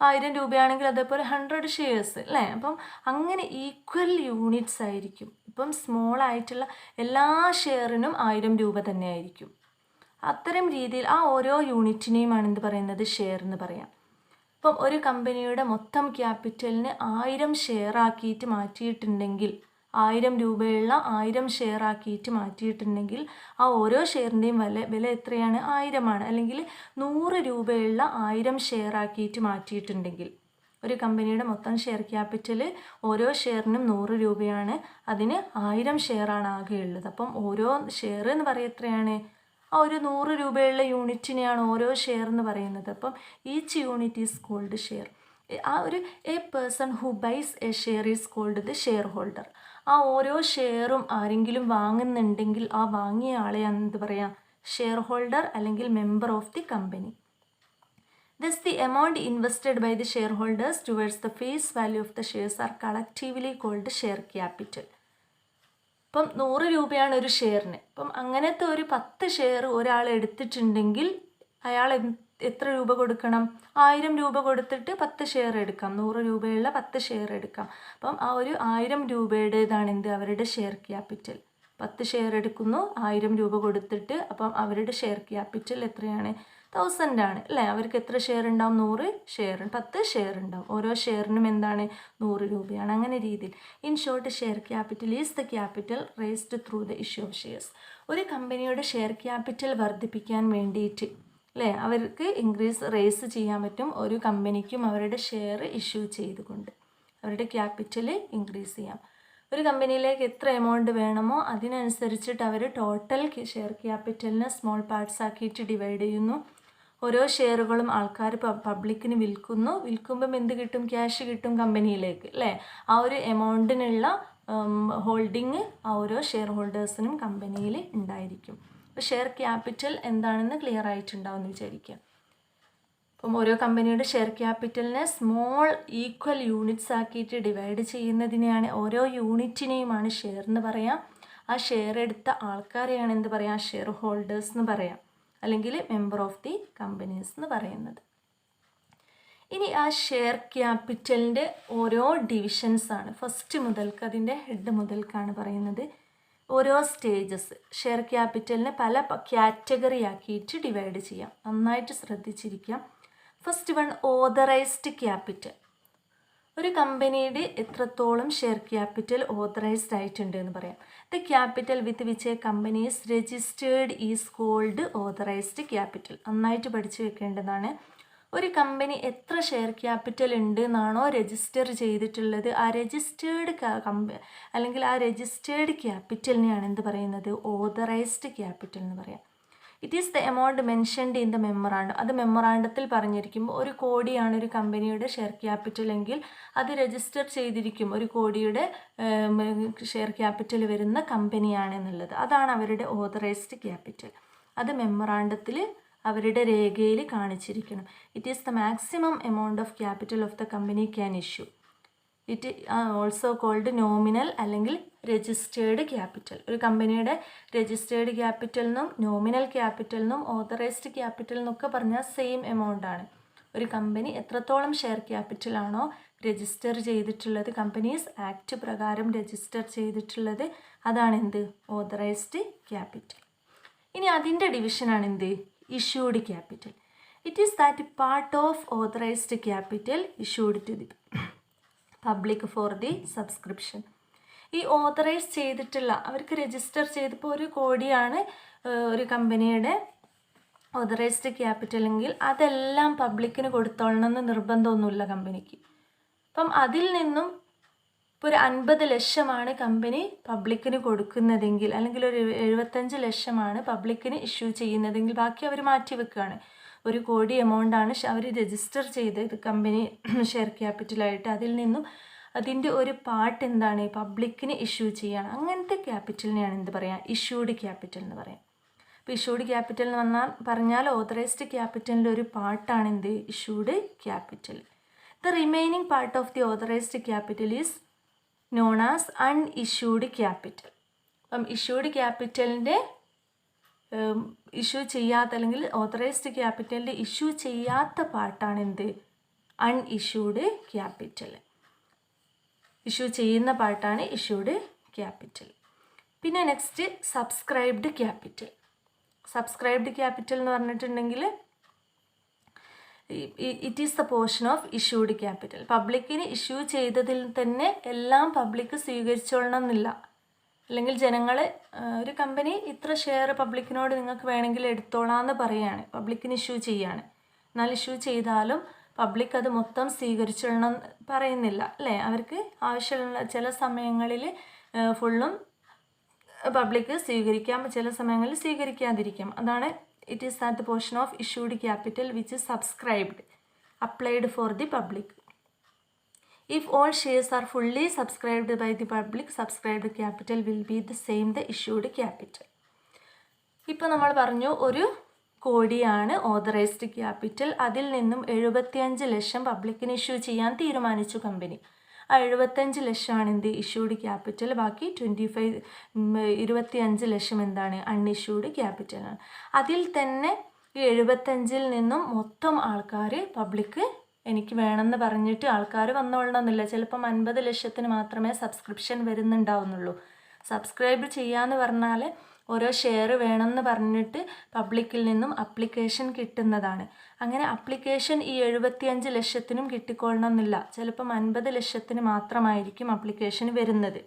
1000 രൂപയാണെങ്കിൽ അതേപോലെ 100 ഷെയർസ് അല്ലേ. അപ്പം അങ്ങനെ ഈക്വൽ യൂണിറ്റ്സ് ആയിരിക്കും. ഇപ്പം സ്മോൾ ആയിട്ടുള്ള എല്ലാ ഷെയറിനും 1000 രൂപ തന്നെ ആയിരിക്കും. അത്തരം രീതിയിൽ ആ ഓരോ യൂണിറ്റിനെയുമാണ് എന്ത് പറയുന്നത്? ഷെയർ എന്ന് പറയാം. ഇപ്പം ഒരു കമ്പനിയുടെ മൊത്തം ക്യാപിറ്റലിന് 1000 ഷെയർ ആക്കിയിട്ട് മാറ്റിയിട്ടുണ്ടെങ്കിൽ, 1000 രൂപയുള്ള 1000 ഷെയർ ആക്കിയിട്ട് മാറ്റിയിട്ടുണ്ടെങ്കിൽ ആ ഓരോ ഷെയറിൻ്റെയും വില എത്രയാണ്? 1000 ആണ്. അല്ലെങ്കിൽ 100 രൂപയുള്ള 1000 ഷെയർ ആക്കിയിട്ട് മാറ്റിയിട്ടുണ്ടെങ്കിൽ, ഒരു കമ്പനിയുടെ മൊത്തം ഷെയർ ക്യാപിറ്റൽ ഓരോ ഷെയറിനും 100 രൂപയാണ്. അതിന് 1000 ഷെയറാണ് ആകെയുള്ളത്. അപ്പം ഓരോ ഷെയർ എന്ന് പറയുക എത്രയാണ്? ആ ഒരു 100 രൂപയുള്ള യൂണിറ്റിനെയാണ് ഓരോ ഷെയർ എന്ന് പറയുന്നത്. അപ്പം each unit is called share. ആ ഒരു a person who buys a share is called the shareholder. ആ ഓരോ ഷെയറും ആരെങ്കിലും വാങ്ങുന്നുണ്ടെങ്കിൽ ആ വാങ്ങിയ ആളെയാണ് എന്ത് പറയാം? ഷെയർ ഹോൾഡർ അല്ലെങ്കിൽ member of the company. Thus the amount invested by the shareholders towards the face value of the shares are collectively called share capital. ഇപ്പം 100 രൂപയാണ് ഒരു ഷെയറിന്. ഇപ്പം അങ്ങനത്തെ ഒരു 10 ഷെയർ ഒരാൾ എടുത്തിട്ടുണ്ടെങ്കിൽ അയാൾ എത്ര രൂപ കൊടുക്കണം? 1000 രൂപ കൊടുത്തിട്ട് 10 ഷെയർ എടുക്കാം. 100 രൂപയുള്ള 10 ഷെയർ എടുക്കാം. അപ്പം ആ ഒരു 1000 രൂപയുടേതാണ് എന്ത്? അവരുടെ ഷെയർ ക്യാപിറ്റൽ. 10 ഷെയർ എടുക്കുന്നു, 1000 രൂപ കൊടുത്തിട്ട്. അപ്പം അവരുടെ ഷെയർ ക്യാപിറ്റൽ എത്രയാണ്? 1000 ആണ് അല്ലേ. അവർക്ക് എത്ര ഷെയർ ഉണ്ടാവും? 100 ഷെയർ, 10 ഷെയർ ഉണ്ടാവും. ഓരോ ഷെയറിനും എന്താണ്? 100 രൂപയാണ്. അങ്ങനെ രീതിയിൽ in short share capital is the capital raised through the issue of shares. ഒരു കമ്പനിയുടെ ഷെയർ ക്യാപിറ്റൽ വർദ്ധിപ്പിക്കാൻ വേണ്ടിയിട്ട് അല്ലേ അവർക്ക് റേസ് ചെയ്യാൻ പറ്റും. ഒരു കമ്പനിക്കും അവരുടെ ഷെയർ ഇഷ്യൂ ചെയ്തുകൊണ്ട് അവരുടെ ക്യാപിറ്റൽ ഇൻക്രീസ് ചെയ്യാം. ഒരു കമ്പനിയിലേക്ക് എത്ര എമൗണ്ട് വേണമോ അതിനനുസരിച്ചിട്ട് അവർ ടോട്ടൽ ഷെയർ ക്യാപിറ്റലിനെ സ്മോൾ പാർട്സ് ആക്കിയിട്ട് ഡിവൈഡ് ചെയ്യുന്നു. ഓരോ ഷെയറുകളും ആൾക്കാർ പബ്ലിക്കിന് വിൽക്കുമ്പം എന്ത് കിട്ടും? ക്യാഷ് കിട്ടും കമ്പനിയിലേക്ക് അല്ലേ. ആ ഒരു എമൗണ്ടിനുള്ള ഹോൾഡിങ് ആ ഓരോ ഷെയർ ഹോൾഡേഴ്സിനും കമ്പനിയിൽ ഉണ്ടായിരിക്കും. അപ്പോൾ ഷെയർ ക്യാപിറ്റൽ എന്താണെന്ന് ക്ലിയർ ആയിട്ടുണ്ടാവും എന്ന് വിചാരിക്കുക. അപ്പം ഓരോ കമ്പനിയുടെ ഷെയർ ക്യാപിറ്റലിനെ സ്മോൾ ഈക്വൽ യൂണിറ്റ്സ് ആക്കിയിട്ട് ഡിവൈഡ് ചെയ്യുന്നതിനെയാണ്, ഓരോ യൂണിറ്റിനെയുമാണ് ഷെയർ എന്ന് പറയാം. ആ ഷെയർ എടുത്ത ആൾക്കാരെയാണ് എന്ത് പറയാം? ഷെയർ ഹോൾഡേഴ്സ് എന്ന് പറയാം. അല്ലെങ്കിൽ മെമ്പർ ഓഫ് ദി കമ്പനീസ് എന്ന് പറയുന്നത്. ഇനി ആ ഷെയർ ക്യാപിറ്റലിൻ്റെ ഓരോ ഡിവിഷൻസാണ് ഫസ്റ്റ് മുതൽക്ക് അതിൻ്റെ ഹെഡ് മുതൽക്കാണ് പറയുന്നത്. ഓരോ സ്റ്റേജസ് ഷെയർ ക്യാപിറ്റലിനെ പല കാറ്റഗറി ആക്കിയിട്ട് ഡിവൈഡ് ചെയ്യാം. നന്നായിട്ട് ശ്രദ്ധിച്ചിരിക്കാം. First one authorised capital. ഒരു കമ്പനിയുടെ എത്രത്തോളം ഷെയർ ക്യാപിറ്റൽ ഓതറൈസ്ഡ് ആയിട്ടുണ്ട് എന്ന് പറയാം. The capital with which a company is registered is called authorised capital. നന്നായിട്ട് പഠിച്ചു വെക്കേണ്ടതാണ്. ഒരു കമ്പനി എത്ര ഷെയർ ക്യാപിറ്റൽ ഉണ്ട് എന്നാണോ രജിസ്റ്റർ ചെയ്തിട്ടുള്ളത്, ആ രജിസ്റ്റേർഡ് അല്ലെങ്കിൽ ആ രജിസ്റ്റേർഡ് ക്യാപിറ്റലിനെയാണ് എന്ത് പറയുന്നത്, ഓതറൈസ്ഡ് ക്യാപിറ്റൽ എന്ന് പറയാം. It is the amount mentioned in the memorandum. അത് മെമ്മറാണ്ടത്തിൽ പറഞ്ഞിരിക്കുമ്പോൾ 1 കോടിയാണ് ഒരു കമ്പനിയുടെ ഷെയർ ക്യാപിറ്റൽ എങ്കിൽ അത് രജിസ്റ്റർ ചെയ്തിരിക്കും 1 കോടിയുടെ ഷെയർ ക്യാപിറ്റൽ വരുന്ന കമ്പനിയാണെന്നുള്ളത്. അതാണ് അവരുടെ ഓതറൈസ്ഡ് ക്യാപിറ്റൽ. അത് മെമ്മറാണ്ടത്തിൽ അവരുടെ രേഖയിൽ കാണിച്ചിരിക്കണം. It is the maximum amount of capital of the company can issue. It also called nominal അല്ലെങ്കിൽ രജിസ്റ്റേർഡ് ക്യാപിറ്റൽ. ഒരു കമ്പനിയുടെ രജിസ്റ്റേർഡ് ക്യാപിറ്റലിനും നോമിനൽ ക്യാപിറ്റലിനും ഓതറൈസ്ഡ് ക്യാപിറ്റൽ എന്നൊക്കെ പറഞ്ഞാൽ സെയിം എമൗണ്ട് ആണ്. ഒരു കമ്പനി എത്രത്തോളം ഷെയർ ക്യാപിറ്റലാണോ രജിസ്റ്റർ ചെയ്തിട്ടുള്ളത്, കമ്പനീസ് ആക്ട് പ്രകാരം രജിസ്റ്റർ ചെയ്തിട്ടുള്ളത്, അതാണ് എന്ത്, ഓതറൈസ്ഡ് ക്യാപിറ്റൽ. ഇനി അതിൻ്റെ ഡിവിഷനാണ് എന്ത്, issued capital. It is that part of authorized capital issued to the public for the subscription. ഈ ഓതറൈസ് ചെയ്തിട്ടുള്ള, അവർക്ക് രജിസ്റ്റർ ചെയ്തപ്പോൾ 1 കോടിയാണ് ഒരു കമ്പനിയുടെ ഓതറൈസ്ഡ് ക്യാപിറ്റൽ എങ്കിൽ അതെല്ലാം പബ്ലിക്കിന് കൊടുത്തോളണമെന്ന് നിർബന്ധമൊന്നുമില്ല കമ്പനിക്ക്. അപ്പം അതിൽ നിന്നും ഇപ്പോൾ ഒരു 50 ലക്ഷമാണ് കമ്പനി പബ്ലിക്കിന് കൊടുക്കുന്നതെങ്കിൽ, അല്ലെങ്കിൽ ഒരു 75 ലക്ഷമാണ് പബ്ലിക്കിന് ഇഷ്യൂ ചെയ്യുന്നതെങ്കിൽ ബാക്കി അവർ മാറ്റി വെക്കുകയാണ്. 1 കോടി എമൗണ്ടാണ് അവർ രജിസ്റ്റർ ചെയ്തത് കമ്പനി ഷെയർ ക്യാപിറ്റലായിട്ട്. അതിൽ നിന്നും അതിൻ്റെ ഒരു പാർട്ട് എന്താണ്, പബ്ലിക്കിന് ഇഷ്യൂ ചെയ്യാണ്. അങ്ങനത്തെ ക്യാപിറ്റലിനെയാണ് എന്ത് പറയാം, ഇഷ്യൂഡ് ക്യാപിറ്റൽ എന്ന് പറയാം. ഇപ്പോൾ ഇഷ്യൂഡ് ക്യാപിറ്റൽ എന്ന് പറഞ്ഞാൽ ഓതറൈസ്ഡ് ക്യാപിറ്റലിൻ്റെ ഒരു പാർട്ടാണ് എന്ത്, issued capital. The remaining part of the authorised capital is known as unissued capital. അപ്പം ഇഷ്യൂഡ് ക്യാപിറ്റലിൻ്റെ ഇഷ്യൂ ചെയ്യാത്ത, അല്ലെങ്കിൽ ഓതറൈസ്ഡ് ക്യാപിറ്റലിൻ്റെ ഇഷ്യൂ ചെയ്യാത്ത പാർട്ടാണ് എന്ത്, അൺഇഷ്യൂഡ് ക്യാപിറ്റൽ. ഇഷ്യൂ ചെയ്യുന്ന പാർട്ടാണ് ഇഷ്യൂഡ് ക്യാപിറ്റൽ. പിന്നെ next subscribed capital. Subscribed capital എന്ന് പറഞ്ഞിട്ടുണ്ടെങ്കിൽ it is the portion of issued capital. പബ്ലിക്കിന് ഇഷ്യൂ ചെയ്തതിൽ തന്നെ എല്ലാം പബ്ലിക് സ്വീകരിച്ചോളണം എന്നില്ല. അല്ലെങ്കിൽ ജനങ്ങൾ, ഒരു കമ്പനി ഇത്ര ഷെയർ പബ്ലിക്കിനോട് നിങ്ങൾക്ക് വേണമെങ്കിൽ എടുത്തോളാമെന്ന് പറയുകയാണ്, പബ്ലിക്കിന് ഇഷ്യൂ ചെയ്യാണ്. എന്നാൽ ഇഷ്യൂ ചെയ്താലും പബ്ലിക് അത് മൊത്തം സ്വീകരിച്ചോളണം പറയുന്നില്ല അല്ലേ. അവർക്ക് ആവശ്യമുള്ള ചില സമയങ്ങളിൽ ഫുള്ളും പബ്ലിക് സ്വീകരിക്കാം, ചില സമയങ്ങളിൽ സ്വീകരിക്കാതിരിക്കാം. അതാണ് it is that the portion of issued capital which is subscribed, applied for the public. If all shares are fully subscribed by the public, subscribed capital will be the same the issued capital. ഇപ്പോൾ നമ്മൾ പറഞ്ഞു 1 കോടിയാണ് authorised capital. അതിൽ നിന്നും 75 ലക്ഷം പബ്ലിക്കിന് issue ചെയ്യാൻ തീരുമാനിച്ചു company. ആ 75 ലക്ഷമാണ് എന്ത്, ഇഷ്യൂഡ് ക്യാപിറ്റൽ. ബാക്കി 25 ലക്ഷം എന്താണ്, അൺഇഷ്യൂഡ് ക്യാപിറ്റലാണ്. അതിൽ തന്നെ ഈ 75-ൽ നിന്നും മൊത്തം ആൾക്കാർ പബ്ലിക്ക് എനിക്ക് വേണമെന്ന് പറഞ്ഞിട്ട് ആൾക്കാർ വന്നോളണമെന്നില്ല. ചിലപ്പം 50 ലക്ഷത്തിന് മാത്രമേ സബ്സ്ക്രിപ്ഷൻ വരുന്നുണ്ടാവുന്നുള്ളൂ. സബ്സ്ക്രൈബ് ചെയ്യാന്ന് പറഞ്ഞാൽ ഓരോ ഷെയർ വേണമെന്ന് പറഞ്ഞിട്ട് പബ്ലിക്കിൽ നിന്നും അപ്ലിക്കേഷൻ കിട്ടുന്നതാണ്. അങ്ങനെ അപ്ലിക്കേഷൻ ഈ 75 ലക്ഷത്തിനും കിട്ടിക്കൊള്ളണമെന്നില്ല. ചിലപ്പം 50 ലക്ഷത്തിന് മാത്രമായിരിക്കും അപ്ലിക്കേഷൻ വരുന്നത്.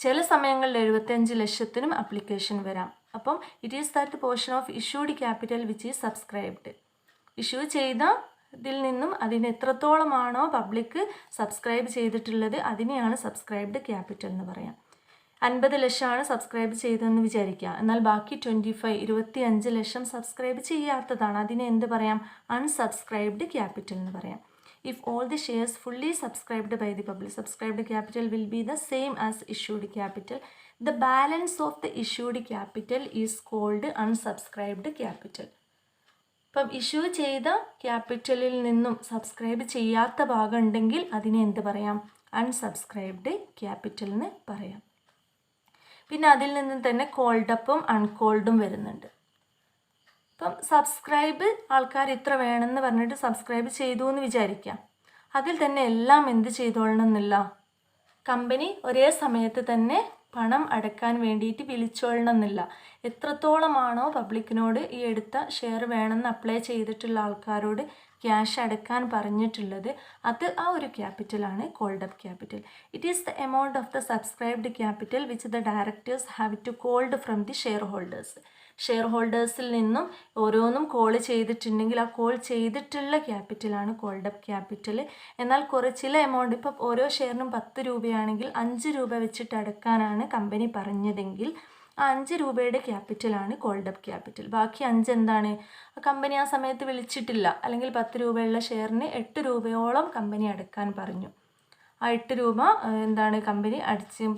ചില സമയങ്ങളിൽ 75 ലക്ഷത്തിനും അപ്ലിക്കേഷൻ വരാം. അപ്പം it is that portion of issued capital which is subscribed. Issue ചെയ്ത ഇതിൽ നിന്നും അതിന് എത്രത്തോളമാണോ പബ്ലിക് സബ്സ്ക്രൈബ് ചെയ്തിട്ടുള്ളത് അതിനെയാണ് സബ്സ്ക്രൈബ്ഡ് ക്യാപിറ്റൽ എന്ന് പറയാം. 50 ലക്ഷമാണ് സബ്സ്ക്രൈബ് ചെയ്തതെന്ന് വിചാരിക്കുക. എന്നാൽ ബാക്കി 25 ലക്ഷം സബ്സ്ക്രൈബ് ചെയ്യാത്തതാണ്. അതിനെ എന്ത് പറയാം, അൺസബ്സ്ക്രൈബ്ഡ് ക്യാപിറ്റൽ എന്ന് പറയാം. If all the shares fully subscribed by the public, subscribed capital will be the same as issued capital. The balance of the issued capital is called unsubscribed capital. ഇപ്പം issue ചെയ്ത ക്യാപിറ്റലിൽ നിന്നും subscribe ചെയ്യാത്ത ഭാഗം ഉണ്ടെങ്കിൽ അതിനെ എന്ത് പറയാം, അൺസബ്സ്ക്രൈബ്ഡ് ക്യാപിറ്റൽ എന്ന് പറയാം. പിന്നെ അതിൽ നിന്ന് തന്നെ കോൾഡ് അപ്പും അൺകോൾഡും വരുന്നുണ്ട്. ഇപ്പം സബ്സ്ക്രൈബ് ആൾക്കാർ ഇത്ര വേണമെന്ന് പറഞ്ഞിട്ട് സബ്സ്ക്രൈബ് ചെയ്തു എന്ന് വിചാരിക്കാം. അതിൽ തന്നെ എല്ലാം എന്ത് ചെയ്തോളണം എന്നില്ല. കമ്പനി ഒരേ സമയത്ത് തന്നെ പണം അടക്കാൻ വേണ്ടിയിട്ട് വിളിച്ചോളണം എന്നില്ല. എത്രത്തോളമാണോ പബ്ലിക്കിനോട് ഈ എടുത്ത ഷെയർ വേണമെന്ന് അപ്ലൈ ചെയ്തിട്ടുള്ള ആൾക്കാരോട് ക്യാഷ് അടക്കാൻ പറഞ്ഞിട്ടുള്ളത്, അത് ആ ഒരു ക്യാപിറ്റലാണ് called up capital. It is the amount of the subscribed capital which the directors have to called from the shareholders. Share ഹോൾഡേഴ്സിൽ നിന്നും ഓരോന്നും കോൾ ചെയ്തിട്ടുണ്ടെങ്കിൽ ആ കോൾ ചെയ്തിട്ടുള്ള ക്യാപിറ്റലാണ് കോൾഡ് അപ്പ് ക്യാപിറ്റൽ. എന്നാൽ ചില എമൗണ്ട്, ഇപ്പോൾ ഓരോ ഷെയറിനും 10 രൂപയാണെങ്കിൽ 5 രൂപ വെച്ചിട്ട് അടക്കാനാണ് കമ്പനി പറഞ്ഞതെങ്കിൽ ആ 5 രൂപയുടെ ക്യാപിറ്റലാണ് കോൾഡ് അപ്പ് ക്യാപിറ്റൽ. ബാക്കി 5 എന്താണ്, കമ്പനി ആ സമയത്ത് വിളിച്ചിട്ടില്ല, അല്ലെങ്കിൽ 10 രൂപയുള്ള ഷെയറിന് 8 രൂപയോളം കമ്പനി അടക്കാൻ പറഞ്ഞു. ആ 8 രൂപ എന്താണ് കമ്പനി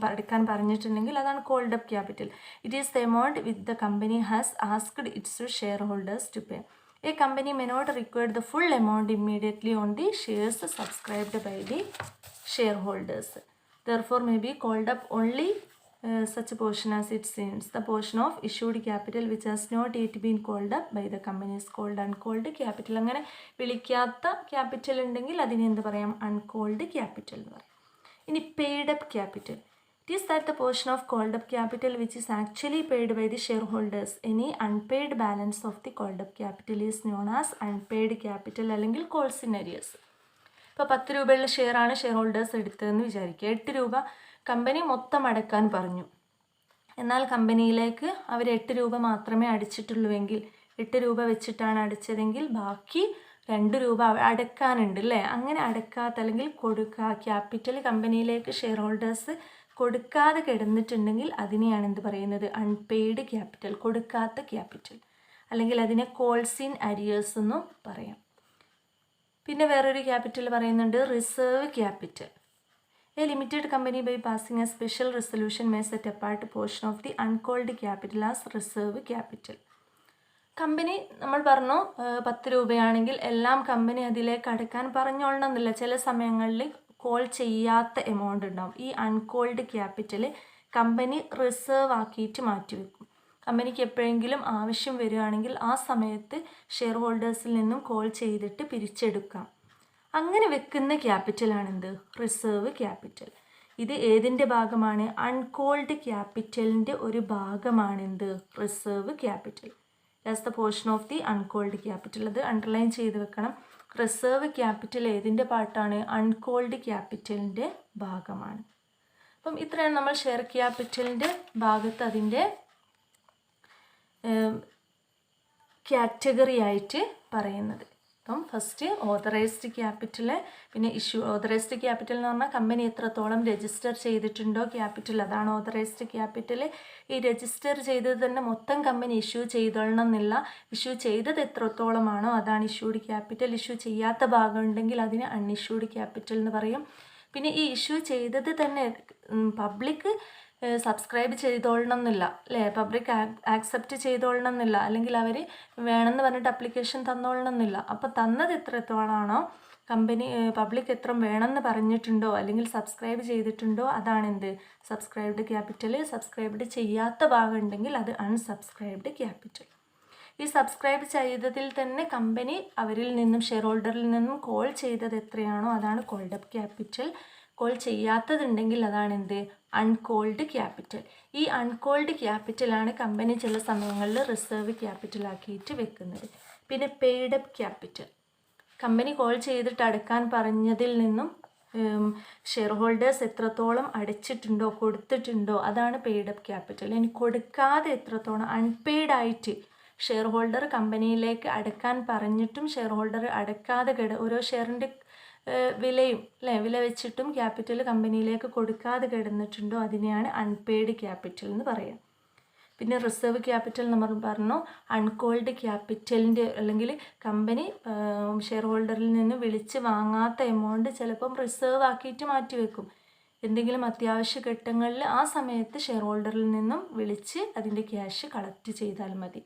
അടക്കാൻ പറഞ്ഞിട്ടുണ്ടെങ്കിൽ അതാണ് called up capital. It is the amount with the company has asked its shareholders to pay. A company may not require the full amount immediately on the shares subscribed by the shareholders. Therefore may be called up only such a portion as it seems. The portion of issued capital which has not yet been called up by the company is called uncalled capital. അങ്ങനെ വിളിക്കാത്ത capital ഉണ്ടെങ്കിൽ അതിനെ എന്ത് പറയാം, uncalled capital എന്ന് പറയും. ഇനി paid up capital. It is that the portion of called up capital which is actually paid by the shareholders. Any unpaid balance of the called up capital is known as unpaid capital അല്ലെങ്കിൽ calls in arrears. ഇപ്പോൾ 10 രൂപയുള്ള ഷെയറാണ് share holders എടുത്തതെന്ന് വിചാരിക്കുക. 8 രൂപ company മൊത്തം അടക്കാൻ പറഞ്ഞു. എന്നാൽ കമ്പനിയിലേക്ക് അവർ 8 രൂപ മാത്രമേ അടിച്ചിട്ടുള്ളൂവെങ്കിൽ, 8 രൂപ വെച്ചിട്ടാണ് അടിച്ചതെങ്കിൽ ബാക്കി 2 രൂപ അടക്കാനുണ്ട് അല്ലേ. അങ്ങനെ അടക്കാത്ത അല്ലെങ്കിൽ ക്യാപിറ്റൽ കമ്പനിയിലേക്ക് ഷെയർ ഹോൾഡേഴ്സ് കൊടുക്കാതെ കിടന്നിട്ടുണ്ടെങ്കിൽ അതിനെയാണ് എന്ത് പറയുന്നത്, അൺപെയ്ഡ് ക്യാപിറ്റൽ, കൊടുക്കാത്ത ക്യാപിറ്റൽ, അല്ലെങ്കിൽ അതിനെ കോൾസ് ഇൻ അരിയേഴ്സ് എന്നും പറയാം. പിന്നെ വേറൊരു ക്യാപിറ്റൽ പറയുന്നുണ്ട് reserve capital. A limited company by passing a special resolution may set apart portion of the uncalled capital as reserve capital. Company നമ്മൾ പറഞ്ഞു 10 രൂപയാണെങ്കിൽ എല്ലാം കമ്പനി അതിലേക്ക് അടക്കാൻ പറഞ്ഞോളണം എന്നില്ല. ചില സമയങ്ങളിൽ കോൾ ചെയ്യാത്ത എമൗണ്ട് ഉണ്ടാവും. ഈ അൺകോൾഡ് ക്യാപിറ്റൽ കമ്പനി റിസർവ് ആക്കിയിട്ട് മാറ്റിവെക്കും. കമ്പനിക്ക് എപ്പോഴെങ്കിലും ആവശ്യം വരികയാണെങ്കിൽ ആ സമയത്ത് ഷെയർ ഹോൾഡേഴ്സിൽ നിന്നും കോൾ ചെയ്തിട്ട് പിരിച്ചെടുക്കാം. അങ്ങനെ വെക്കുന്ന ക്യാപിറ്റലാണെന്ത്, റിസർവ് ക്യാപിറ്റൽ. ഇത് ഏതിൻ്റെ ഭാഗമാണ്, അൺകോൾഡ് ക്യാപിറ്റലിൻ്റെ ഒരു ഭാഗമാണെന്ത്, reserve capital. As the portion of the uncalled capital. അത് അണ്ടർലൈൻ ചെയ്ത് വെക്കണം. റിസർവ് ക്യാപിറ്റൽ ഏതിൻ്റെ പാർട്ടാണ്, അൺകോൾഡ് ക്യാപിറ്റലിൻ്റെ ഭാഗമാണ്. അപ്പം ഇത്രയാണ് നമ്മൾ ഷെയർ ക്യാപിറ്റലിൻ്റെ ഭാഗത്ത് അതിൻ്റെ കാറ്റഗറി ആയിട്ട് പറയുന്നത്. അപ്പം ഫസ്റ്റ് ഓതറൈസ്ഡ് ക്യാപിറ്റൽ, പിന്നെ ഓതറൈസ്ഡ് ക്യാപിറ്റൽ എന്ന് പറഞ്ഞാൽ കമ്പനി എത്രത്തോളം രജിസ്റ്റർ ചെയ്തിട്ടുണ്ടോ ക്യാപിറ്റൽ, അതാണ് ഓതറൈസ്ഡ് ക്യാപിറ്റൽ. ഈ രജിസ്റ്റർ ചെയ്തത് തന്നെ മൊത്തം കമ്പനി ഇഷ്യൂ ചെയ്തോളണം എന്നില്ല. ഇഷ്യൂ ചെയ്തത് എത്രത്തോളമാണോ അതാണ് ഇഷ്യൂഡ് ക്യാപിറ്റൽ. ഇഷ്യൂ ചെയ്യാത്ത ഭാഗം ഉണ്ടെങ്കിൽ അതിന് അൺഇഷ്യൂഡ് ക്യാപിറ്റൽ എന്ന് പറയും. പിന്നെ ഈ ഇഷ്യൂ ചെയ്തത് തന്നെ പബ്ലിക് സബ്സ്ക്രൈബ് ചെയ്തോളണം എന്നില്ല അല്ലേ, പബ്ലിക് ആക്സെപ്റ്റ് ചെയ്തോളണം എന്നില്ല, അല്ലെങ്കിൽ അവർ വേണമെന്ന് പറഞ്ഞിട്ട് അപ്ലിക്കേഷൻ തന്നോളണം എന്നില്ല. അപ്പോൾ തന്നത് എത്രത്തോളമാണോ കമ്പനി പബ്ലിക് എത്ര വേണമെന്ന് പറഞ്ഞിട്ടുണ്ടോ അല്ലെങ്കിൽ സബ്സ്ക്രൈബ് ചെയ്തിട്ടുണ്ടോ അതാണെന്ത്, സബ്സ്ക്രൈബ്ഡ് ക്യാപിറ്റൽ. സബ്സ്ക്രൈബ്ഡ് ചെയ്യാത്ത ഭാഗം ഉണ്ടെങ്കിൽ അത് അൺസബ്സ്ക്രൈബ്ഡ് ക്യാപിറ്റൽ. ഈ സബ്സ്ക്രൈബ് ചെയ്തതിൽ തന്നെ കമ്പനി അവരിൽ നിന്നും ഷെയർ ഹോൾഡറിൽ നിന്നും കോൾ ചെയ്തത് എത്രയാണോ അതാണ് കോൾഡ് അപ്പ് ക്യാപിറ്റൽ. കോൾ ചെയ്യാത്തതുണ്ടെങ്കിൽ അതാണ് എന്ത്, അൺകോൾഡ് ക്യാപിറ്റൽ. ഈ അൺകോൾഡ് ക്യാപിറ്റലാണ് കമ്പനി ചില സമയങ്ങളിൽ റിസർവ് ക്യാപിറ്റൽ ആക്കിയിട്ട് വെക്കുന്നത്. പിന്നെ paid up capital, company call ചെയ്തിട്ട് അടക്കാൻ പറഞ്ഞതിൽ നിന്നും ഷെയർ ഹോൾഡേഴ്സ് എത്രത്തോളം അടച്ചിട്ടുണ്ടോ കൊടുത്തിട്ടുണ്ടോ അതാണ് പെയ്ഡ് അപ്പ് ക്യാപിറ്റൽ. ഇനി കൊടുക്കാതെ എത്രത്തോളം അൺപെയ്ഡ് ആയിട്ട് ഷെയർ ഹോൾഡർ കമ്പനിയിലേക്ക് അടക്കാൻ പറഞ്ഞിട്ടും ഷെയർ ഹോൾഡർ അടക്കാതെ ഓരോ ഷെയറിൻ്റെ വിലയും അല്ലേ, വില വെച്ചിട്ടും ക്യാപിറ്റൽ കമ്പനിയിലേക്ക് കൊടുക്കാതെ കിടന്നിട്ടുണ്ടോ അതിനെയാണ് അൺപെയ്ഡ് ക്യാപിറ്റൽ എന്ന് പറയാം. പിന്നെ റിസർവ് ക്യാപിറ്റൽ നമ്മൾ പറഞ്ഞു, അൺകോൾഡ് ക്യാപിറ്റലിൻ്റെ അല്ലെങ്കിൽ കമ്പനി ഷെയർ ഹോൾഡറിൽ നിന്ന് വിളിച്ച് വാങ്ങാത്ത എമൗണ്ട് ചിലപ്പം റിസർവ് ആക്കിയിട്ട് മാറ്റിവെക്കും. എന്തെങ്കിലും അത്യാവശ്യ ഘട്ടങ്ങളിൽ ആ സമയത്ത് ഷെയർ ഹോൾഡറിൽ നിന്നും വിളിച്ച് അതിൻ്റെ ക്യാഷ് കളക്ട് ചെയ്താൽ മതി.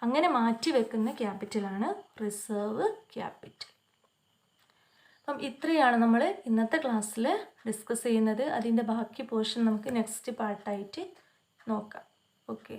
അങ്ങനെ മാറ്റി വെക്കുന്ന ക്യാപിറ്റലാണ് റിസർവ് ക്യാപിറ്റൽ. അപ്പം ഇത്രയാണ് നമ്മൾ ഇന്നത്തെ ക്ലാസ്സിൽ ഡിസ്കസ് ചെയ്യുന്നത്. അതിൻ്റെ ബാക്കി പോർഷൻ നമുക്ക് നെക്സ്റ്റ് പാർട്ടായിട്ട് നോക്കാം. ഓക്കെ.